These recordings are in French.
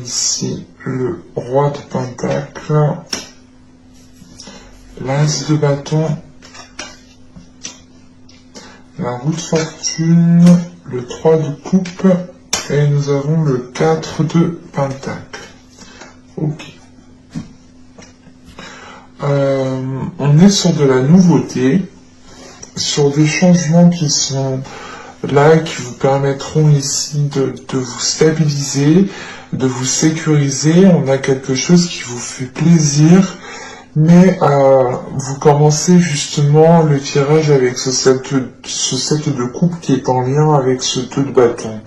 Ici, le roi de pentacle, l'as de bâton, la roue de fortune, le 3 de coupe, et nous avons le 4 de pentacle. Ok. On est sur de la nouveauté, sur des changements qui sont là, qui vous permettront ici de vous stabiliser, de vous sécuriser. On a quelque chose qui vous fait plaisir, mais vous commencez justement le tirage avec ce 7 de coupe qui est en lien avec ce 2 de bâton.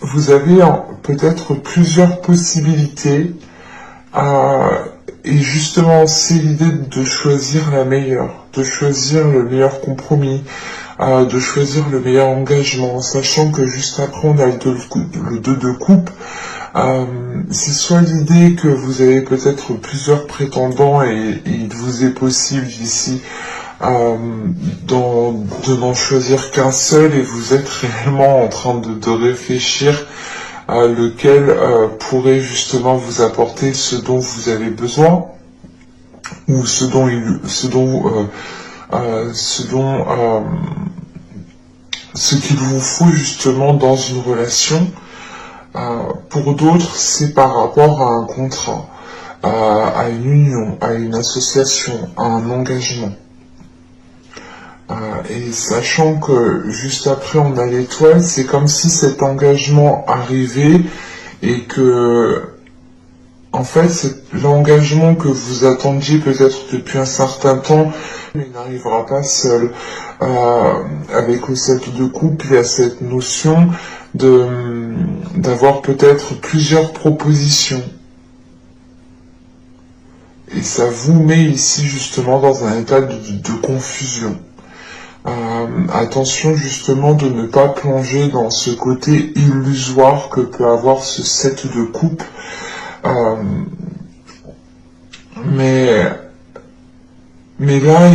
Vous avez peut-être plusieurs possibilités, et justement c'est l'idée de choisir la meilleure, de choisir le meilleur compromis, de choisir le meilleur engagement, sachant que juste après on a le 2 de coupe. C'est soit l'idée que vous avez peut-être plusieurs prétendants et il vous est possible ici de n'en choisir qu'un seul, et vous êtes réellement en train de réfléchir à lequel pourrait justement vous apporter ce dont vous avez besoin, ou ce qu'il vous faut justement dans une relation. Pour d'autres, c'est par rapport à un contrat, à une union, à une association, à un engagement. Et sachant que juste après on a l'étoile, c'est comme si cet engagement arrivait et que, en fait, c'est l'engagement que vous attendiez peut-être depuis un certain temps, mais il n'arrivera pas seul. Avec le 7 de coupe, il y a cette notion d'avoir peut-être plusieurs propositions. Et ça vous met ici justement dans un état de confusion. Attention justement de ne pas plonger dans ce côté illusoire que peut avoir ce 7 de coupe. Mais là,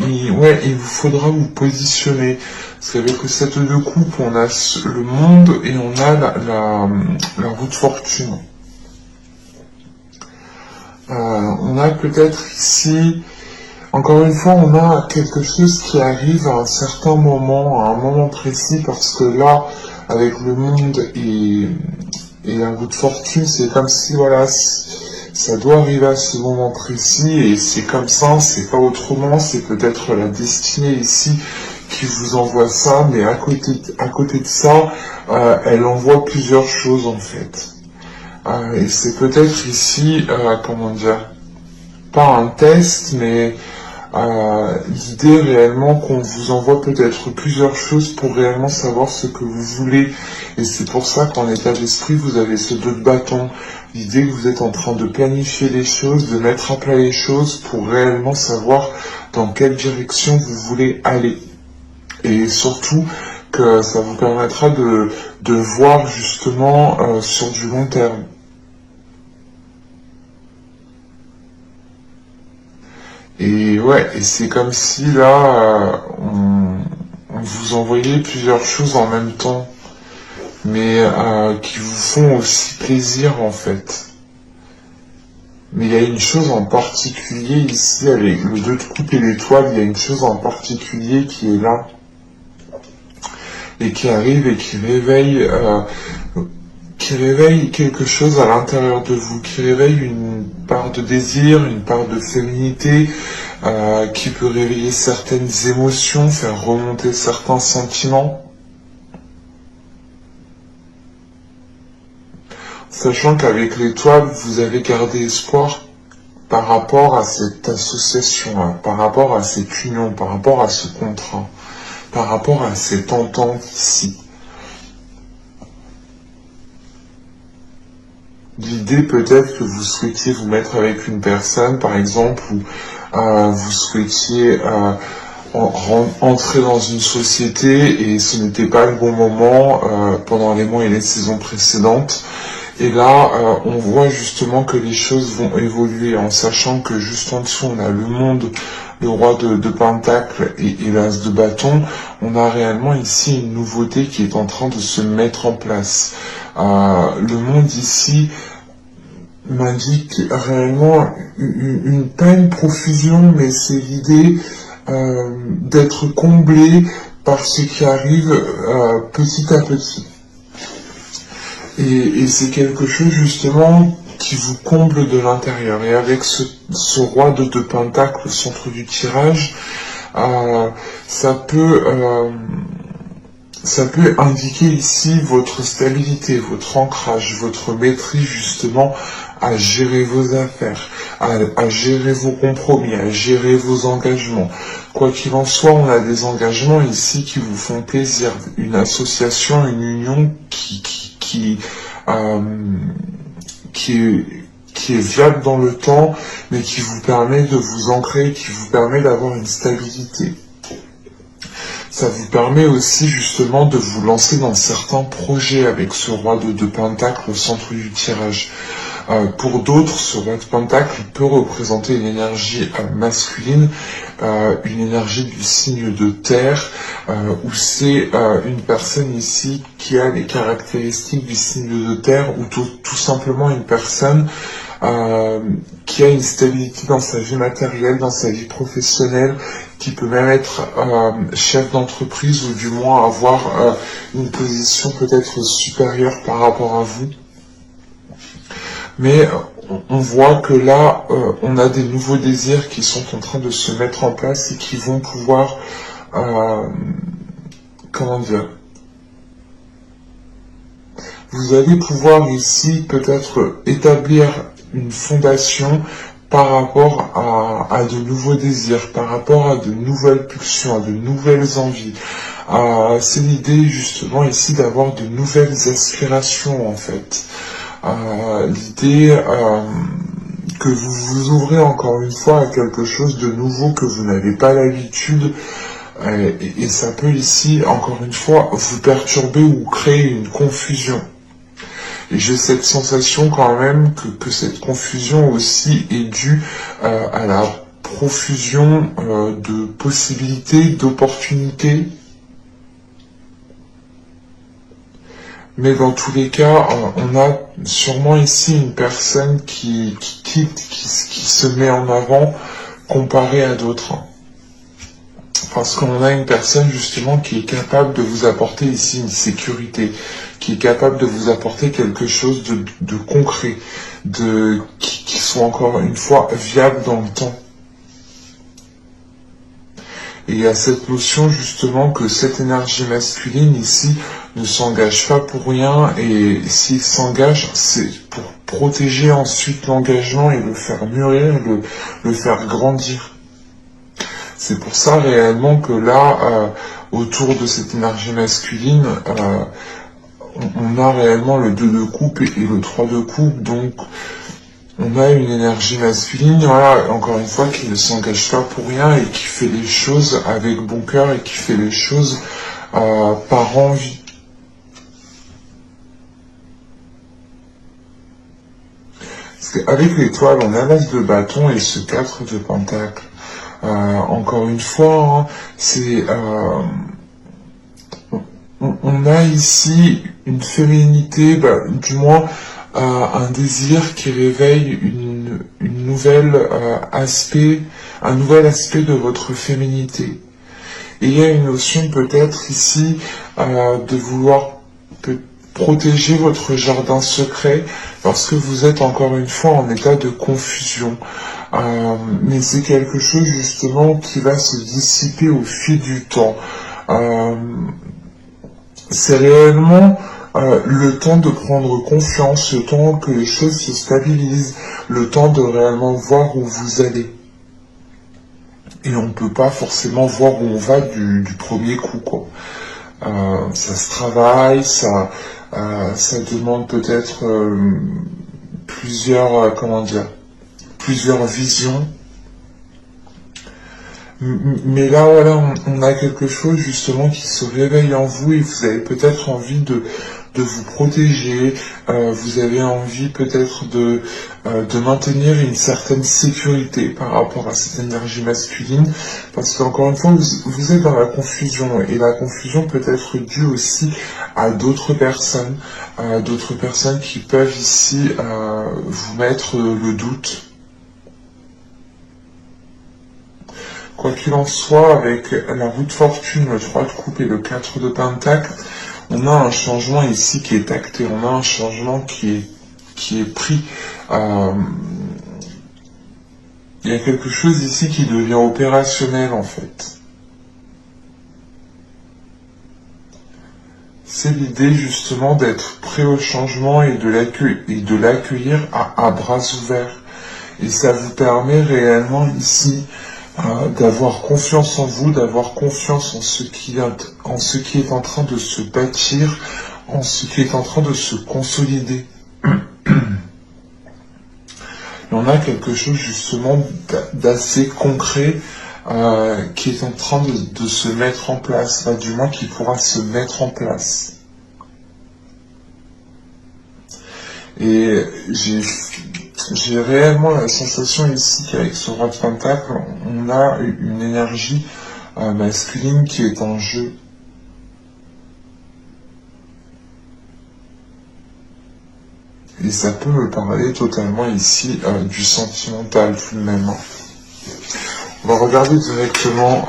il vous faudra vous positionner. Parce qu'avec le 7 de coupe, on a le monde et on a la roue de fortune. On a peut-être ici, encore une fois, on a quelque chose qui arrive à un certain moment, à un moment précis, parce que là, avec le monde et la roue de fortune, c'est comme si, voilà, ça doit arriver à ce moment précis, et c'est comme ça, c'est pas autrement, c'est peut-être la destinée ici qui vous envoie ça, mais à côté de ça, elle envoie plusieurs choses en fait. Et c'est peut-être ici, comment dire, pas un test, mais l'idée réellement qu'on vous envoie peut-être plusieurs choses pour réellement savoir ce que vous voulez. Et c'est pour ça qu'en état d'esprit, vous avez ce 2 de bâton. L'idée que vous êtes en train de planifier les choses, de mettre à plat les choses pour réellement savoir dans quelle direction vous voulez aller. Et surtout que ça vous permettra de voir justement sur du long terme. Et ouais, et c'est comme si là, on vous envoyait plusieurs choses en même temps, mais qui vous font aussi plaisir en fait. Mais il y a une chose en particulier ici, avec le 2 de coupe et l'étoile, il y a une chose en particulier qui est là, et qui arrive et qui réveille quelque chose à l'intérieur de vous, qui réveille une part de désir, une part de féminité, qui peut réveiller certaines émotions, faire remonter certains sentiments. Sachant qu'avec l'étoile, vous avez gardé espoir par rapport à cette association, par rapport à cette union, par rapport à ce contrat, par rapport à cette entente ici. L'idée peut-être que vous souhaitiez vous mettre avec une personne, par exemple, ou vous souhaitiez entrer dans une société et ce n'était pas le bon moment pendant les mois et les saisons précédentes. Et là, on voit justement que les choses vont évoluer en sachant que juste en dessous, on a le monde le roi de Pentacle et l'as de bâton, on a réellement ici une nouveauté qui est en train de se mettre en place. Le monde ici m'indique réellement pas une profusion, mais c'est l'idée d'être comblé par ce qui arrive petit à petit. Et c'est quelque chose justement qui vous comble de l'intérieur. Et avec ce roi de Pentacle au centre du tirage, ça peut indiquer ici votre stabilité, votre ancrage, votre maîtrise justement à gérer vos affaires, à gérer vos compromis, à gérer vos engagements. Quoi qu'il en soit, on a des engagements ici qui vous font plaisir, une association, une union qui est viable dans le temps, mais qui vous permet de vous ancrer, qui vous permet d'avoir une stabilité. Ça vous permet aussi justement de vous lancer dans certains projets avec ce roi de Pentacle au centre du tirage. Pour d'autres, ce roi de Pentacle peut représenter une énergie masculine, une énergie du signe de terre, où c'est une personne ici qui a les caractéristiques du signe de terre, ou tout simplement une personne qui a une stabilité dans sa vie matérielle, dans sa vie professionnelle, qui peut même être chef d'entreprise ou du moins avoir une position peut-être supérieure par rapport à vous. Mais on voit que là, on a des nouveaux désirs qui sont en train de se mettre en place et qui vont pouvoir, comment dire, vous allez pouvoir ici peut-être établir une fondation par rapport à de nouveaux désirs, par rapport à de nouvelles pulsions, à de nouvelles envies. C'est l'idée justement ici d'avoir de nouvelles aspirations en fait. L'idée que vous vous ouvrez encore une fois à quelque chose de nouveau que vous n'avez pas l'habitude, et ça peut ici encore une fois vous perturber ou créer une confusion. Et j'ai cette sensation quand même que cette confusion aussi est due à la profusion de possibilités, d'opportunités. Mais dans tous les cas, on a sûrement ici une personne qui se met en avant comparé à d'autres. Parce qu'on a une personne justement qui est capable de vous apporter ici une sécurité, qui est capable de vous apporter quelque chose de concret, qui soit encore une fois viable dans le temps. Et il y a cette notion justement que cette énergie masculine ici ne s'engage pas pour rien, et s'il s'engage, c'est pour protéger ensuite l'engagement et le faire mûrir, le faire grandir. C'est pour ça réellement que là, autour de cette énergie masculine, on a réellement le 2 de coupe et le 3 de coupe, donc on a une énergie masculine, voilà, encore une fois, qui ne s'engage pas pour rien et qui fait les choses avec bon cœur et qui fait les choses par envie. Parce qu'avec l'étoile, on a l'as de bâton et ce 4 de pentacle. Encore une fois, hein, c'est on a ici une féminité, du moins un désir qui réveille une nouvelle un nouvel aspect de votre féminité. Et il y a une notion peut-être ici de vouloir protéger votre jardin secret parce que vous êtes encore une fois en état de confusion. Mais c'est quelque chose justement qui va se dissiper au fil du temps. C'est réellement le temps de prendre confiance, le temps que les choses se stabilisent, le temps de réellement voir où vous allez. Et on ne peut pas forcément voir où on va du premier coup, quoi. Ça se travaille, ça demande peut-être plusieurs visions. Mais là, voilà, on a quelque chose justement qui se réveille en vous et vous avez peut-être envie de vous protéger, vous avez envie peut-être de maintenir une certaine sécurité par rapport à cette énergie masculine, parce qu'encore une fois, vous êtes dans la confusion, et la confusion peut être due aussi à d'autres personnes qui peuvent ici vous mettre le doute. Quoi qu'il en soit, avec la roue de fortune, le 3 de coupe et le 4 de pentacle, on a un changement ici qui est acté, on a un changement qui est pris. Il y a quelque chose ici qui devient opérationnel en fait. C'est l'idée justement d'être prêt au changement et de l'accueillir à bras ouverts. Et ça vous permet réellement ici d'avoir confiance en vous, d'avoir confiance en ce qui est en train de se bâtir, en ce qui est en train de se consolider. Et on a quelque chose justement d'assez concret qui est en train de se mettre en place, du moins qui pourra se mettre en place. Et j'ai réellement la sensation ici qu'avec ce roi de pentacle, on a une énergie masculine qui est en jeu. Et ça peut me parler totalement ici du sentimental tout de même. On va regarder directement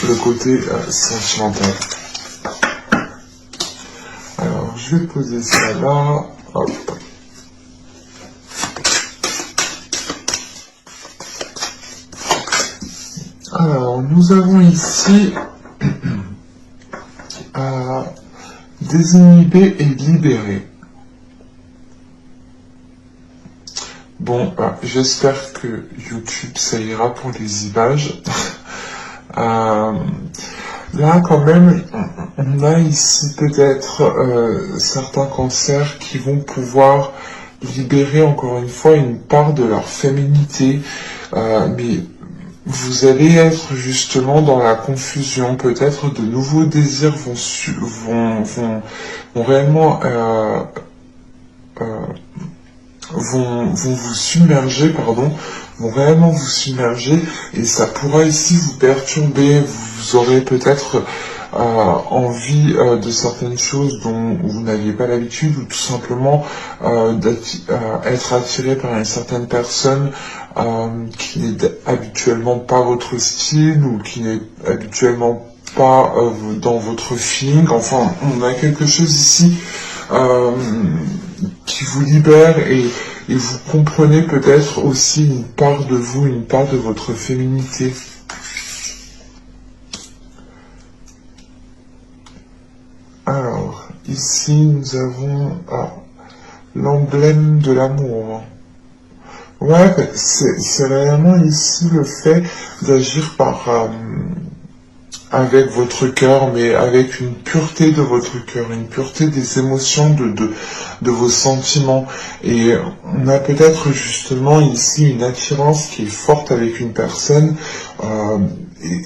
le côté sentimental. Alors, je vais poser ça là. Hop. Alors, nous avons ici désinhiber et libérer. Bon, j'espère que YouTube, ça ira pour les images. Là, quand même, on a ici peut-être certains cancers qui vont pouvoir libérer encore une fois une part de leur féminité, mais vous allez être justement dans la confusion. Peut-être de nouveaux désirs vont réellement vont vous submerger, vont réellement vous submerger, et ça pourra ici vous perturber. Vous aurez peut-être envie de certaines choses dont vous n'aviez pas l'habitude, ou tout simplement être attiré par une certaine personne qui n'est habituellement pas votre style, ou qui n'est habituellement pas dans votre feeling. Enfin, on a quelque chose ici qui vous libère, et vous comprenez peut-être aussi une part de vous, une part de votre féminité. Alors, ici nous avons l'emblème de l'amour. Ouais, c'est réellement ici le fait d'agir avec votre cœur, mais avec une pureté de votre cœur, une pureté des émotions, de vos sentiments. Et on a peut-être justement ici une attirance qui est forte avec une personne, et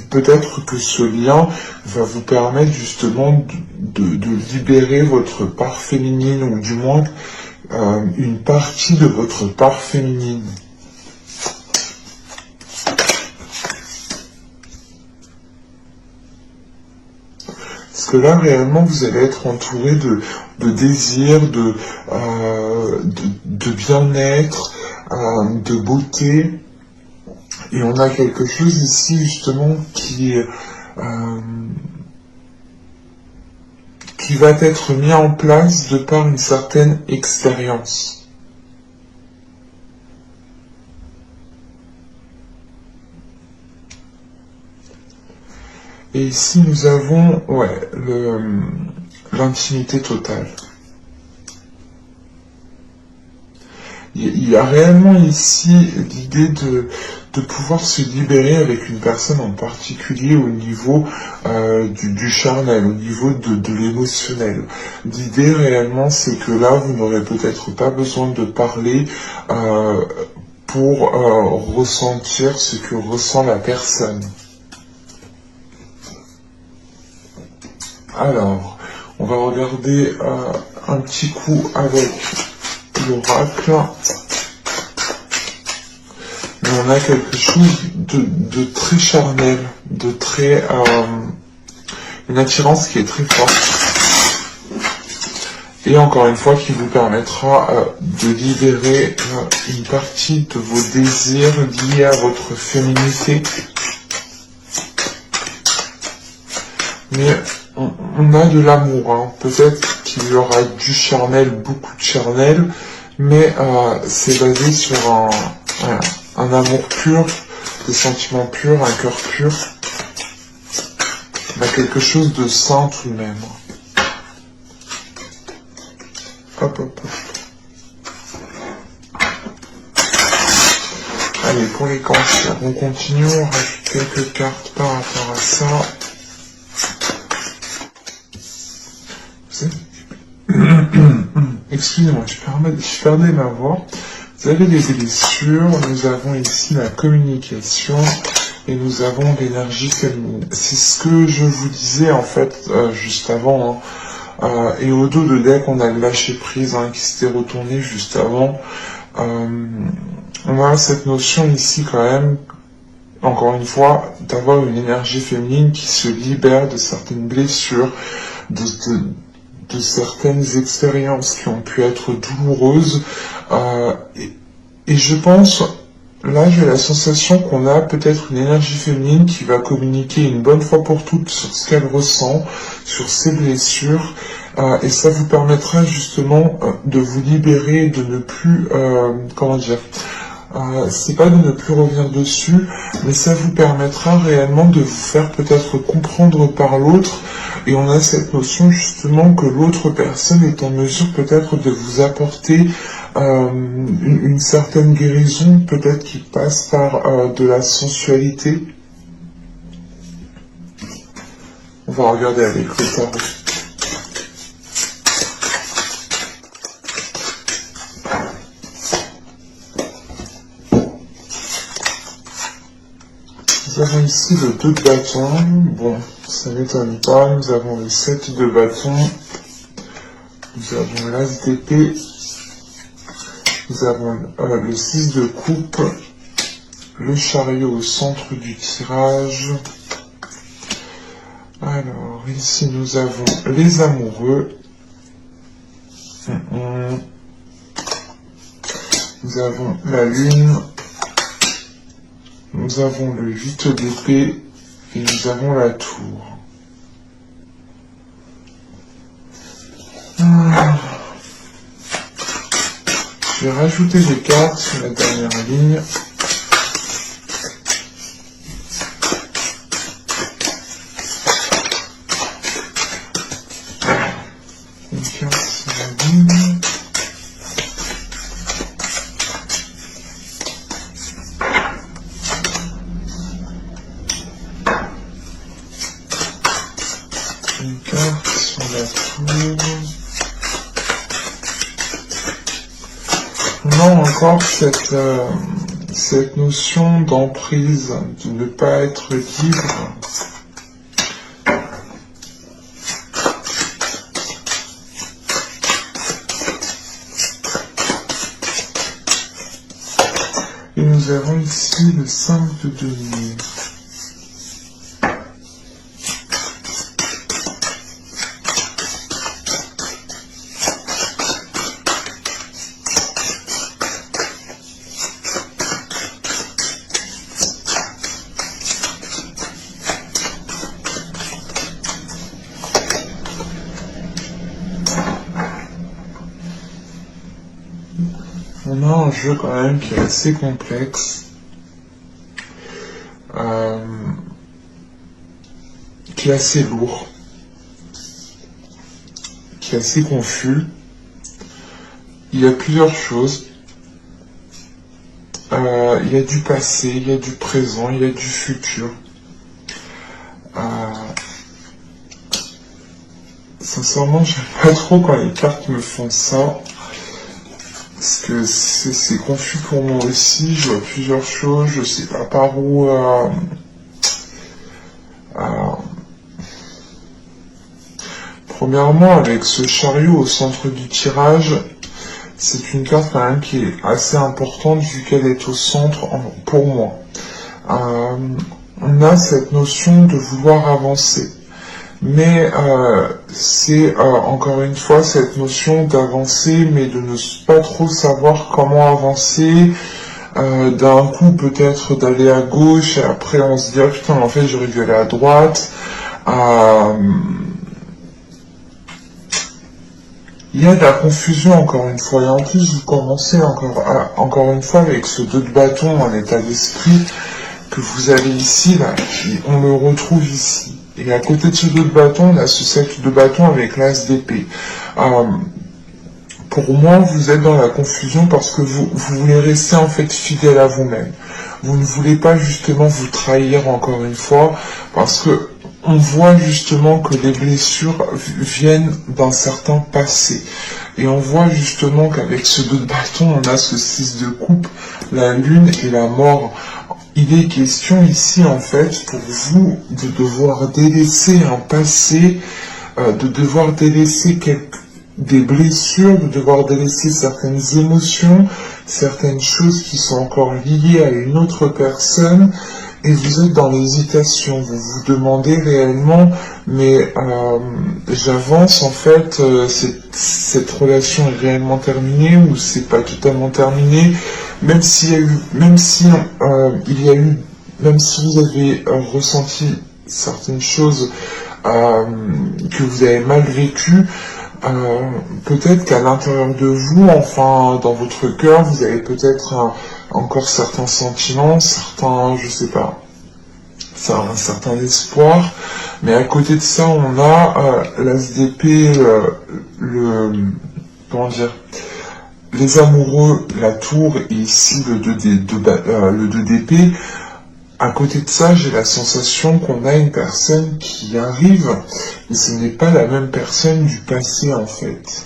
peut-être que ce lien va vous permettre justement de libérer votre part féminine, ou du moins une partie de votre part féminine. Parce que là, réellement, vous allez être entouré de désirs, de bien-être, de beauté. Et on a quelque chose ici, justement, qui va être mis en place de par une certaine expérience. Et ici, nous avons l'intimité totale. Il y a réellement ici l'idée de pouvoir se libérer avec une personne en particulier au niveau du charnel, au niveau de l'émotionnel. L'idée réellement, c'est que là, vous n'aurez peut-être pas besoin de parler pour ressentir ce que ressent la personne. Alors, On va regarder un petit coup avec l'oracle. Mais on a quelque chose de très charnel, de très... une attirance qui est très forte. Et encore une fois, qui vous permettra de libérer une partie de vos désirs liés à votre féminité. Mais on a de l'amour, hein. Peut-être qu'il y aura du charnel, beaucoup de charnel, mais c'est basé sur un amour pur, des sentiments purs, un cœur pur. On a quelque chose de sain tout de même. Hop, hop, hop. Allez, pour les cancers, on continue, on rajoute quelques cartes par rapport à ça. Excusez-moi, je perdais ma voix. Vous avez des blessures, nous avons ici la communication et nous avons l'énergie féminine. C'est ce que je vous disais en fait juste avant. Hein. Et au dos de deck, on a le lâcher prise qui s'était retourné juste avant. On a cette notion ici quand même, encore une fois, d'avoir une énergie féminine qui se libère de certaines blessures, de certaines expériences qui ont pu être douloureuses. Et je pense, là j'ai la sensation qu'on a peut-être une énergie féminine qui va communiquer une bonne fois pour toutes sur ce qu'elle ressent, sur ses blessures. Et ça vous permettra justement de vous libérer, de ne plus, comment dire, c'est pas de ne plus revenir dessus, mais ça vous permettra réellement de vous faire peut-être comprendre par l'autre, et on a cette notion justement que l'autre personne est en mesure peut-être de vous apporter une certaine guérison, peut-être qui passe par de la sensualité. On va regarder avec le tarot. Nous avons ici le 2 de bâton, bon, ça m'étonne pas, nous avons le 7 de bâton, nous avons l'as d'épée, nous avons le 6 de coupe, le chariot au centre du tirage. Alors, ici nous avons les amoureux, nous avons la lune, nous avons le 8 d'épée et nous avons la tour. Je vais rajouter des cartes sur la dernière ligne. Une carte sur la ligne. Une carte sur la tour. On a encore cette notion d'emprise, de ne pas être libre. Et nous avons ici le 5 de denier. On a un jeu quand même qui est assez complexe, qui est assez lourd, qui est assez confus. Il y a plusieurs choses. Il y a du passé, il y a du présent, il y a du futur. Sincèrement, j'aime pas trop quand les cartes me font ça. Parce que c'est confus pour moi aussi, je vois plusieurs choses, je sais pas par où Premièrement, avec ce chariot au centre du tirage, c'est une carte quand même qui est assez importante vu qu'elle est au centre pour moi. On a cette notion de vouloir avancer. Mais c'est encore une fois cette notion d'avancer, mais de ne pas trop savoir comment avancer. D'un coup peut-être d'aller à gauche et après on se dit ah, putain en fait j'aurais dû aller à droite. Il y a de la confusion encore une fois et en plus vous commencez encore une fois avec ce 2 de bâton en état d'esprit que vous avez ici là, on le retrouve ici. Et à côté de ce 2 de bâton, on a ce 7 de bâton avec l'as d'épée. Pour moi, vous êtes dans la confusion parce que vous voulez rester en fait fidèle à vous-même. Vous ne voulez pas justement vous trahir encore une fois parce que on voit justement que les blessures viennent d'un certain passé. Et on voit justement qu'avec ce 2 de bâton, on a ce 6 de coupe, la lune et la mort. Il est question ici en fait pour vous de devoir délaisser un passé, de devoir délaisser des blessures, de devoir délaisser certaines émotions, certaines choses qui sont encore liées à une autre personne, et vous êtes dans l'hésitation, vous vous demandez réellement, mais j'avance en fait, cette relation est réellement terminée ou c'est pas totalement terminé, même si vous avez ressenti certaines choses que vous avez mal vécues, peut-être qu'à l'intérieur de vous, enfin dans votre cœur, vous avez peut-être encore certains sentiments, je sais pas, un certain espoir, mais à côté de ça, on a l'as d'épée, comment dire, les amoureux, la tour, et ici le 2 d'épée. À côté de ça, j'ai la sensation qu'on a une personne qui arrive, mais ce n'est pas la même personne du passé en fait.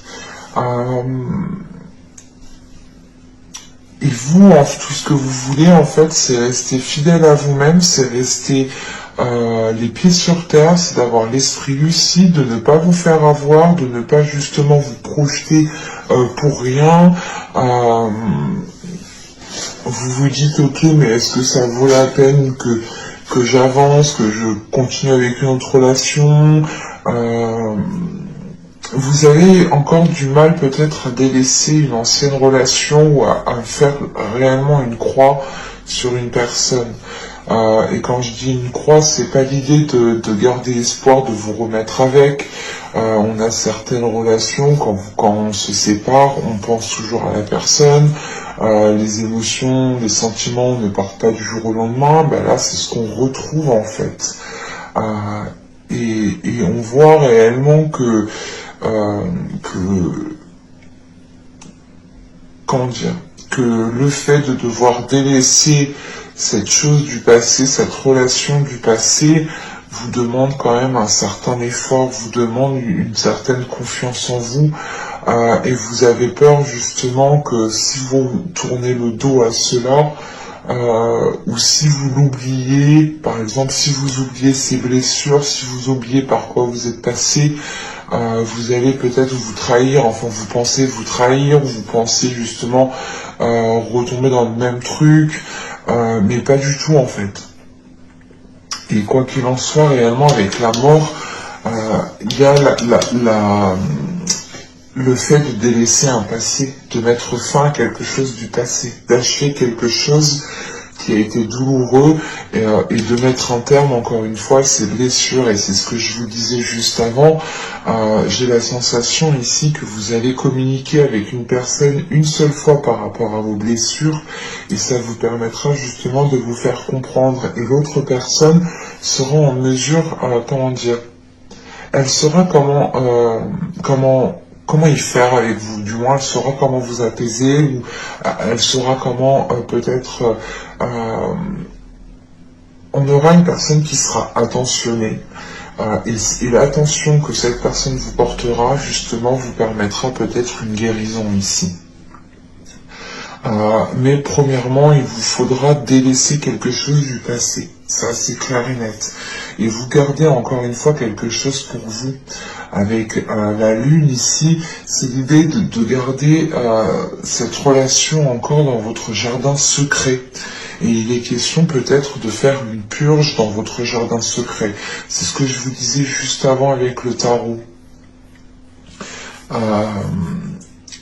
Et vous, tout ce que vous voulez en fait, c'est rester fidèle à vous-même, c'est rester les pieds sur terre, c'est d'avoir l'esprit lucide, de ne pas vous faire avoir, de ne pas justement vous projeter pour rien. Vous vous dites ok, mais est-ce que ça vaut la peine que j'avance, que je continue avec une autre relation? Vous avez encore du mal peut-être à délaisser une ancienne relation ou à faire réellement une croix sur une personne. Et quand je dis une croix, c'est pas l'idée de garder espoir de vous remettre avec. On a certaines relations, quand on se sépare, on pense toujours à la personne. Les émotions, les sentiments ne partent pas du jour au lendemain. Ben là, c'est ce qu'on retrouve en fait. Et on voit réellement que comment dire, que le fait de devoir délaisser cette chose du passé, cette relation du passé, vous demande quand même un certain effort, vous demande une certaine confiance en vous, et vous avez peur justement que si vous tournez le dos à cela, ou si vous l'oubliez, par exemple si vous oubliez ces blessures, si vous oubliez par quoi vous êtes passé, vous allez peut-être vous trahir, enfin vous pensez vous trahir, vous pensez justement retomber dans le même truc, mais pas du tout en fait. Et quoi qu'il en soit, réellement avec la mort, il y a le fait de délaisser un passé, de mettre fin à quelque chose du passé, d'achever quelque chose qui a été douloureux et de mettre un terme encore une fois à ces blessures. Et c'est ce que je vous disais juste avant, j'ai la sensation ici que vous allez communiquer avec une personne une seule fois par rapport à vos blessures et ça vous permettra justement de vous faire comprendre et l'autre personne sera en mesure, comment dire, elle saura comment y faire avec vous, du moins elle saura comment vous apaiser, ou elle saura comment peut-être on aura une personne qui sera attentionnée, et l'attention que cette personne vous portera justement vous permettra peut-être une guérison ici. Mais premièrement, il vous faudra délaisser quelque chose du passé. Ça, c'est clair et net. Et vous gardez encore une fois quelque chose pour vous. avec la lune ici, c'est l'idée de garder cette relation encore dans votre jardin secret. Et il est question peut-être de faire une purge dans votre jardin secret. C'est ce que je vous disais juste avant avec le tarot.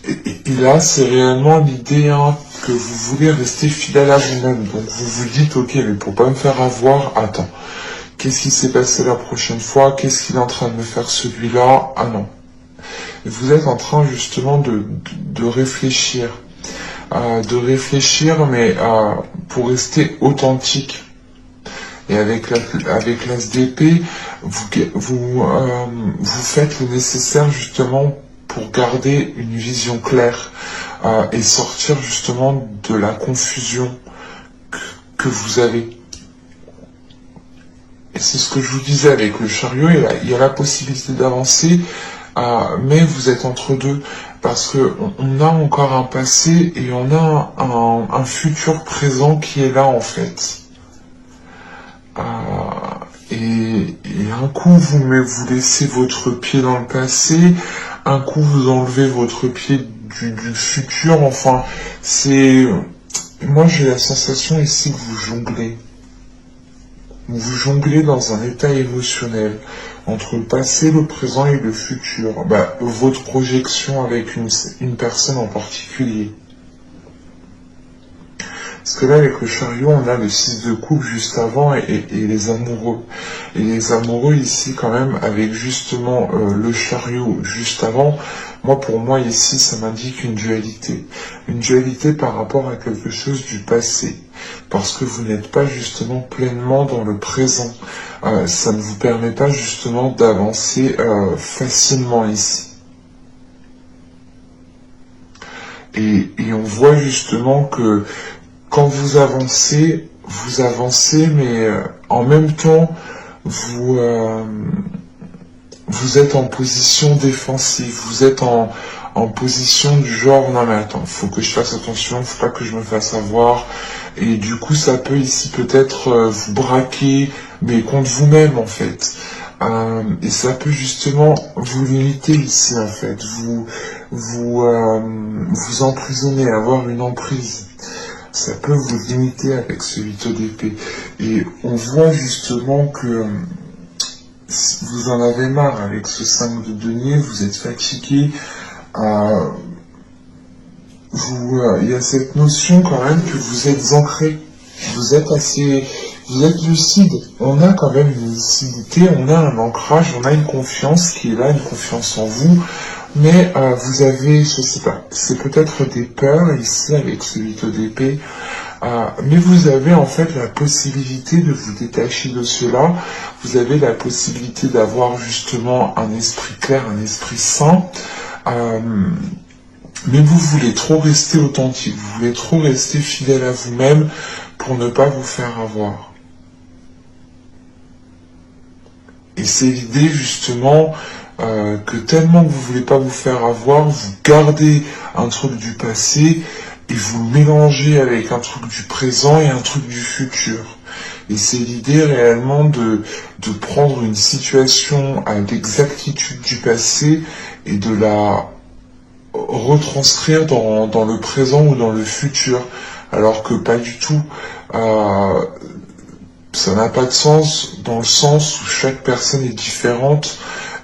Et là, c'est réellement l'idée que vous voulez rester fidèle à vous-même. Donc vous vous dites, ok, mais pour pas me faire avoir, attends, qu'est-ce qui s'est passé la prochaine fois? Qu'est-ce qu'il est en train de me faire celui-là? Ah non. Et vous êtes en train justement de réfléchir. Mais pour rester authentique. Et avec l'as d'épée, vous faites le nécessaire justement pour garder une vision claire et sortir justement de la confusion que vous avez. Et c'est ce que je vous disais avec le chariot, il y a la possibilité d'avancer, mais vous êtes entre deux, parce que on a encore un passé et on a un futur présent qui est là en fait. Et un coup vous laissez votre pied dans le passé, un coup vous enlevez votre pied du futur, enfin c'est... Moi j'ai la sensation ici que vous jonglez. Vous jonglez dans un état émotionnel entre le passé, le présent et le futur. Votre projection avec une personne en particulier. Parce que là, avec le chariot, on a le 6 de coupe juste avant et les amoureux. Et les amoureux ici, quand même, avec justement le chariot juste avant, pour moi ici, ça m'indique une dualité. Une dualité par rapport à quelque chose du passé. Parce que vous n'êtes pas justement pleinement dans le présent. Ça ne vous permet pas justement d'avancer facilement ici. Et on voit justement que quand vous avancez, mais en même temps, vous êtes en position défensive, vous êtes en position du genre, non mais attends, faut que je fasse attention, faut pas que je me fasse avoir, et du coup ça peut ici peut-être vous braquer, mais contre vous-même en fait. Et ça peut justement vous limiter ici en fait, vous emprisonner, avoir une emprise. Ça peut vous limiter avec ce 8 d'épée. Et on voit justement que vous en avez marre avec ce 5 de denier, vous êtes fatigué. Il y a cette notion quand même que vous êtes ancré. Vous êtes lucide. On a quand même une lucidité, on a un ancrage, on a une confiance qui est là, une confiance en vous. Mais vous avez, je sais pas, c'est peut-être des peurs ici avec ce 8 d'épée, mais vous avez en fait la possibilité de vous détacher de cela, vous avez la possibilité d'avoir justement un esprit clair, un esprit sain, mais vous voulez trop rester authentique, vous voulez trop rester fidèle à vous-même pour ne pas vous faire avoir. Et c'est l'idée justement que tellement que vous voulez pas vous faire avoir, vous gardez un truc du passé et vous le mélangez avec un truc du présent et un truc du futur. Et c'est l'idée réellement de prendre une situation à l'exactitude du passé et de la retranscrire dans le présent ou dans le futur, alors que pas du tout. Ça n'a pas de sens dans le sens où chaque personne est différente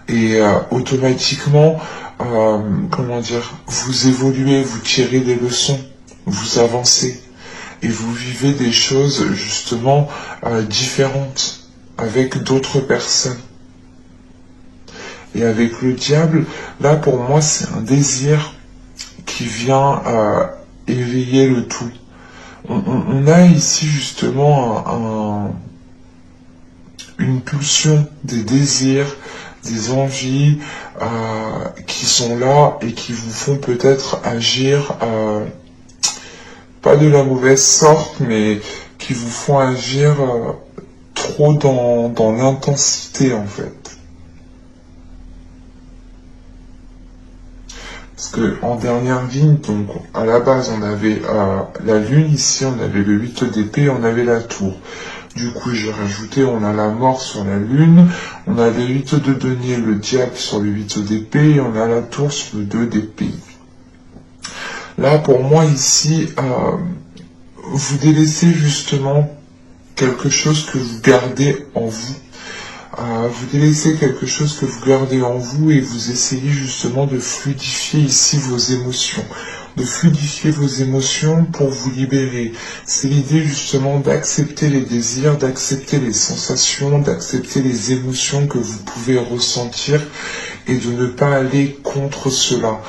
et automatiquement, vous évoluez, vous tirez des leçons, vous avancez et vous vivez des choses justement différentes avec d'autres personnes. Et avec le diable, là pour moi c'est un désir qui vient éveiller le tout. On a ici justement une pulsion, des désirs, des envies qui sont là et qui vous font peut-être agir, pas de la mauvaise sorte, mais qui vous font agir trop dans l'intensité en fait. Parce que en dernière ligne, donc à la base on avait la lune ici, on avait le 8 d'épée, on avait la tour. Du coup, j'ai rajouté, on a la mort sur la lune, on a le 8 de denier, le diable sur le 8 d'épée, et on a la tour sur le 2 d'épée. Là, pour moi, ici, vous délaissez justement quelque chose que vous gardez en vous. Vous délaissez quelque chose que vous gardez en vous et vous essayez justement de fluidifier ici vos émotions. De fluidifier vos émotions pour vous libérer. C'est l'idée justement d'accepter les désirs, d'accepter les sensations, d'accepter les émotions que vous pouvez ressentir et de ne pas aller contre cela.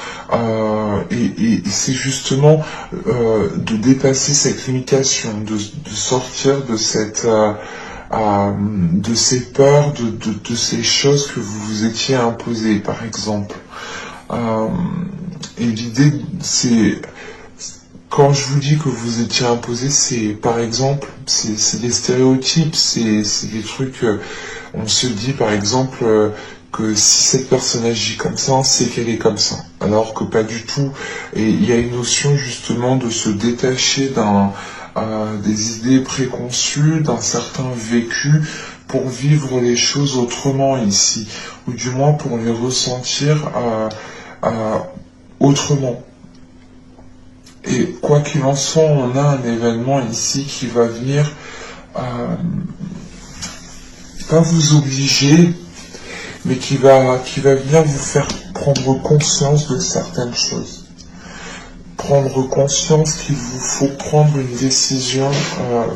Et c'est justement de dépasser cette limitation, de sortir de cette... de ces peurs, de ces choses que vous vous étiez imposées, par exemple. Et l'idée, c'est, quand je vous dis que vous étiez imposé, c'est, par exemple, c'est des stéréotypes, c'est des trucs, on se dit, par exemple, que si cette personne agit comme ça, c'est qu'elle est comme ça. Alors que pas du tout. Et il y a une notion, justement, de se détacher des idées préconçues, d'un certain vécu, pour vivre les choses autrement ici, ou du moins pour les ressentir autrement. Et quoi qu'il en soit, on a un événement ici qui va venir pas vous obliger, mais qui va venir vous faire prendre conscience de certaines choses. Prendre conscience qu'il vous faut prendre une décision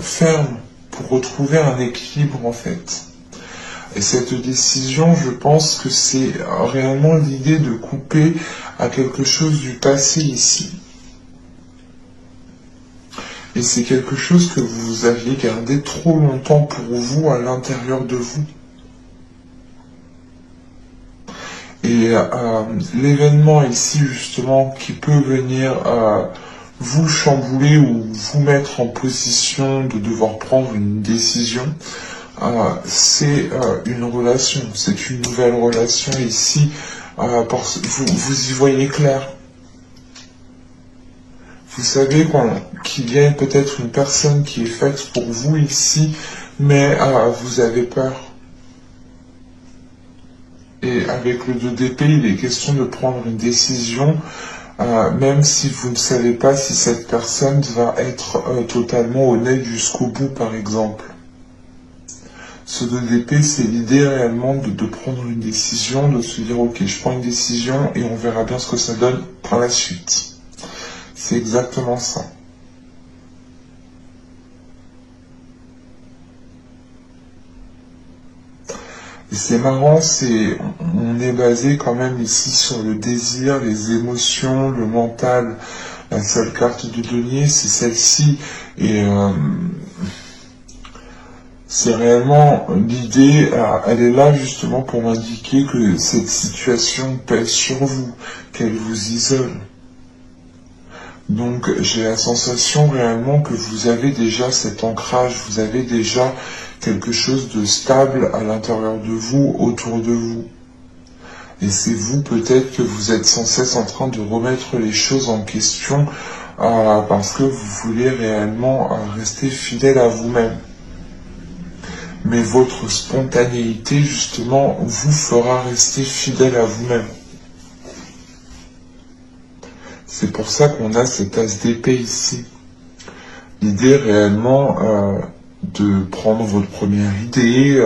ferme pour retrouver un équilibre en fait. Et cette décision, je pense que c'est réellement l'idée de couper à quelque chose du passé ici. Et c'est quelque chose que vous aviez gardé trop longtemps pour vous à l'intérieur de vous. Et l'événement ici, justement, qui peut venir vous chambouler ou vous mettre en position de devoir prendre une décision, c'est une relation, c'est une nouvelle relation ici, vous y voyez clair. Vous savez qu'il y a peut-être une personne qui est faite pour vous ici, mais vous avez peur. Et avec le 2 d'épée, il est question de prendre une décision, même si vous ne savez pas si cette personne va être totalement honnête jusqu'au bout, par exemple. Ce 2 d'épée, c'est l'idée réellement de prendre une décision, de se dire, ok, je prends une décision et on verra bien ce que ça donne par la suite. C'est exactement ça. Et c'est marrant, on est basé quand même ici sur le désir, les émotions, le mental. La seule carte de denier, c'est celle-ci. Et c'est réellement l'idée, elle est là justement pour m'indiquer que cette situation pèse sur vous, qu'elle vous isole. Donc j'ai la sensation réellement que vous avez déjà cet ancrage, vous avez déjà quelque chose de stable à l'intérieur de vous, autour de vous. Et c'est vous peut-être que vous êtes sans cesse en train de remettre les choses en question parce que vous voulez réellement rester fidèle à vous-même. Mais votre spontanéité, justement, vous fera rester fidèle à vous-même. C'est pour ça qu'on a cet as d'épée ici. L'idée réellement de prendre votre première idée,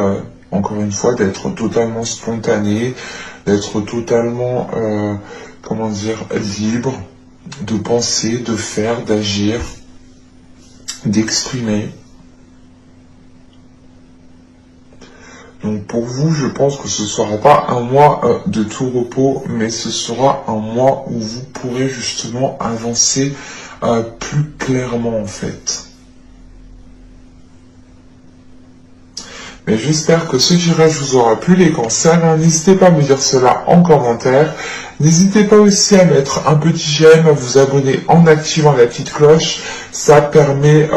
encore une fois, d'être totalement spontané, d'être totalement, libre, de penser, de faire, d'agir, d'exprimer. Donc pour vous, je pense que ce ne sera pas un mois de tout repos, mais ce sera un mois où vous pourrez justement avancer plus clairement en fait. Mais j'espère que ce tirage vous aura plu les cancers. N'hésitez pas à me dire cela en commentaire. N'hésitez pas aussi à mettre un petit j'aime, à vous abonner en activant la petite cloche. Ça permet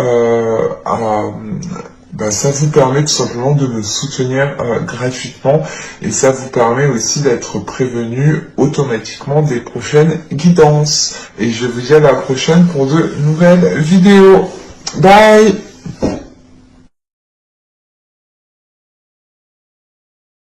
ça vous permet tout simplement de me soutenir gratuitement et ça vous permet aussi d'être prévenu automatiquement des prochaines guidances. Et je vous dis à la prochaine pour de nouvelles vidéos. Bye!